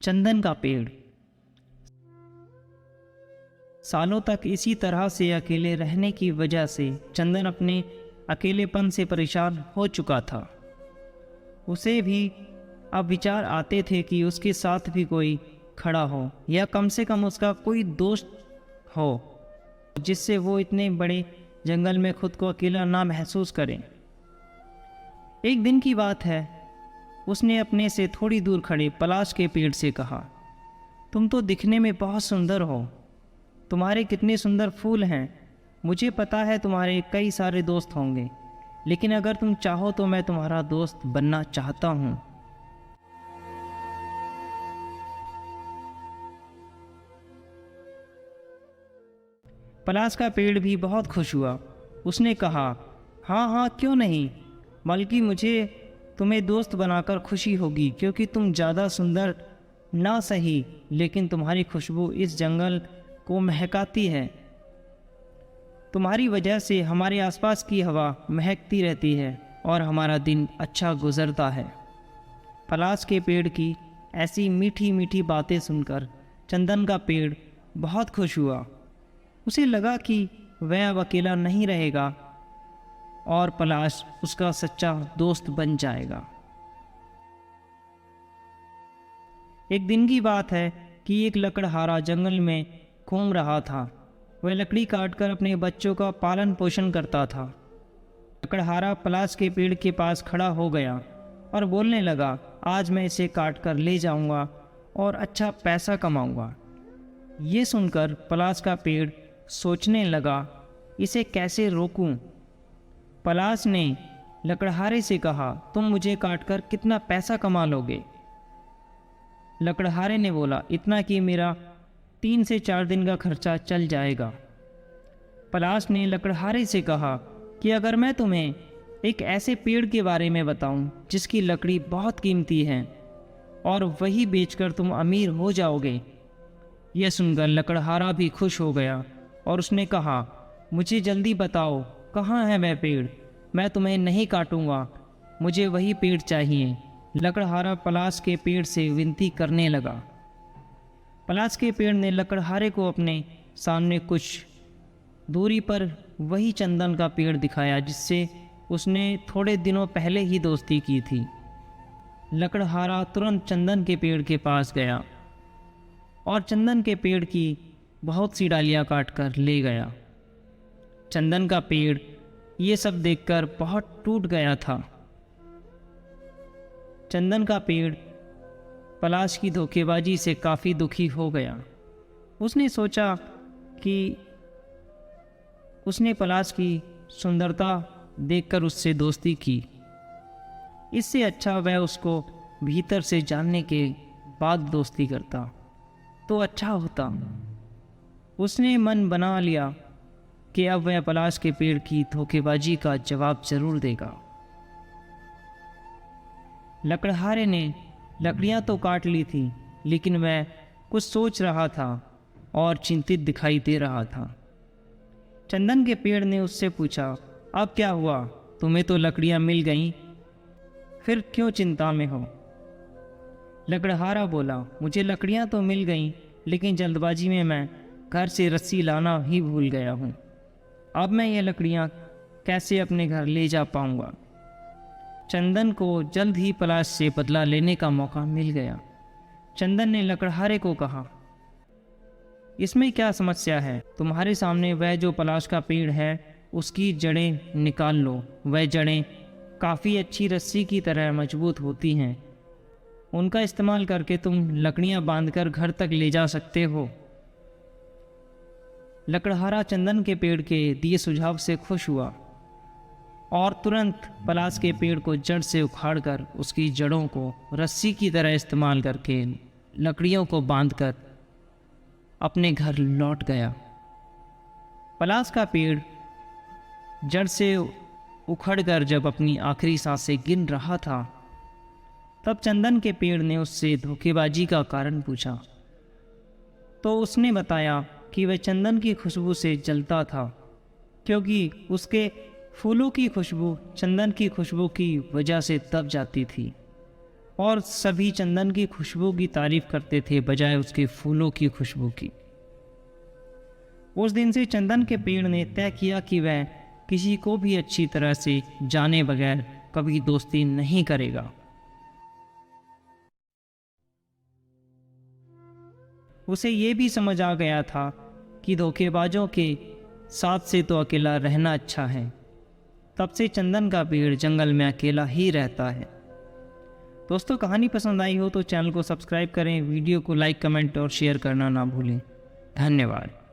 चंदन का पेड़। सालों तक इसी तरह से अकेले रहने की वजह से चंदन अपने अकेलेपन से परेशान हो चुका था। उसे भी अब विचार आते थे कि उसके साथ भी कोई खड़ा हो या कम से कम उसका कोई दोस्त हो जिससे वो इतने बड़े जंगल में खुद को अकेला ना महसूस करे। एक दिन की बात है, उसने अपने से थोड़ी दूर खड़े पलाश के पेड़ से कहा, तुम तो दिखने में बहुत सुंदर हो, तुम्हारे कितने सुंदर फूल हैं। मुझे पता है तुम्हारे कई सारे दोस्त होंगे, लेकिन अगर तुम चाहो तो मैं तुम्हारा दोस्त बनना चाहता हूँ। पलाश का पेड़ भी बहुत खुश हुआ। उसने कहा, हाँ हाँ क्यों नहीं, बल्कि मुझे तुम्हें दोस्त बनाकर खुशी होगी, क्योंकि तुम ज़्यादा सुंदर ना सही, लेकिन तुम्हारी खुशबू इस जंगल को महकाती है। तुम्हारी वजह से हमारे आसपास की हवा महकती रहती है और हमारा दिन अच्छा गुजरता है। पलाश के पेड़ की ऐसी मीठी मीठी बातें सुनकर चंदन का पेड़ बहुत खुश हुआ। उसे लगा कि वह अब अकेला नहीं रहेगा और पलाश उसका सच्चा दोस्त बन जाएगा। एक दिन की बात है कि एक लकड़हारा जंगल में घूम रहा था। वह लकड़ी काटकर अपने बच्चों का पालन पोषण करता था। लकड़हारा पलाश के पेड़ के पास खड़ा हो गया और बोलने लगा, आज मैं इसे काट कर ले जाऊंगा और अच्छा पैसा कमाऊंगा। ये सुनकर पलाश का पेड़ सोचने लगा, इसे कैसे रोकूं। पलाश ने लकड़हारे से कहा, तुम मुझे काटकर कितना पैसा कमा लोगे। लकड़हारे ने बोला, इतना कि मेरा 3 से 4 दिन का खर्चा चल जाएगा। पलाश ने लकड़हारे से कहा कि अगर मैं तुम्हें एक ऐसे पेड़ के बारे में बताऊं जिसकी लकड़ी बहुत कीमती है और वही बेचकर तुम अमीर हो जाओगे। यह सुनकर लकड़हारा भी खुश हो गया और उसने कहा, मुझे जल्दी बताओ कहाँ है वह पेड़, मैं तुम्हें नहीं काटूंगा, मुझे वही पेड़ चाहिए। लकड़हारा पलाश के पेड़ से विनती करने लगा। पलाश के पेड़ ने लकड़हारे को अपने सामने कुछ दूरी पर वही चंदन का पेड़ दिखाया जिससे उसने थोड़े दिनों पहले ही दोस्ती की थी। लकड़हारा तुरंत चंदन के पेड़ के पास गया और चंदन के पेड़ की बहुत सी डालियां काटकर ले गया। चंदन का पेड़ ये सब देखकर बहुत टूट गया था। चंदन का पेड़ पलाश की धोखेबाजी से काफ़ी दुखी हो गया। उसने सोचा कि उसने पलाश की सुंदरता देखकर उससे दोस्ती की, इससे अच्छा वह उसको भीतर से जानने के बाद दोस्ती करता तो अच्छा होता। उसने मन बना लिया कि अब वह पलाश के पेड़ की धोखेबाजी का जवाब जरूर देगा। लकड़हारे ने लकड़ियां तो काट ली थी, लेकिन वह कुछ सोच रहा था और चिंतित दिखाई दे रहा था। चंदन के पेड़ ने उससे पूछा, अब क्या हुआ, तुम्हें तो लकड़ियां मिल गईं, फिर क्यों चिंता में हो। लकड़हारा बोला, मुझे लकड़ियां तो मिल गईं, लेकिन जल्दबाजी में मैं घर से रस्सी लाना ही भूल गया हूँ। अब मैं ये लकड़ियाँ कैसे अपने घर ले जा पाऊँगा। चंदन को जल्द ही पलाश से बदला लेने का मौका मिल गया। चंदन ने लकड़हारे को कहा, इसमें क्या समस्या है, तुम्हारे सामने वह जो पलाश का पेड़ है उसकी जड़ें निकाल लो। वह जड़ें काफ़ी अच्छी रस्सी की तरह मजबूत होती हैं, उनका इस्तेमाल करके तुम लकड़ियाँ बांधकर घर तक ले जा सकते हो। लकड़हारा चंदन के पेड़ के दिए सुझाव से खुश हुआ और तुरंत पलाश के पेड़ को जड़ से उखाड़कर उसकी जड़ों को रस्सी की तरह इस्तेमाल करके लकड़ियों को बांधकर अपने घर लौट गया। पलाश का पेड़ जड़ से उखड़कर जब अपनी आखिरी सांसें गिन रहा था, तब चंदन के पेड़ ने उससे धोखेबाजी का कारण पूछा। तो उसने बताया कि वह चंदन की खुशबू से जलता था, क्योंकि उसके फूलों की खुशबू चंदन की खुशबू की वजह से दब जाती थी। और सभी चंदन की खुशबू की तारीफ करते थे बजाय उसके फूलों की खुशबू की। उस दिन से चंदन के पेड़ ने तय किया कि वह किसी को भी अच्छी तरह से जाने बगैर कभी दोस्ती नहीं करेगा। उसे ये भी समझ आ गया था कि धोखेबाजों के साथ से तो अकेला रहना अच्छा है। तब से चंदन का पेड़ जंगल में अकेला ही रहता है। दोस्तों, कहानी पसंद आई हो तो चैनल को सब्सक्राइब करें, वीडियो को लाइक, कमेंट और शेयर करना ना भूलें। धन्यवाद।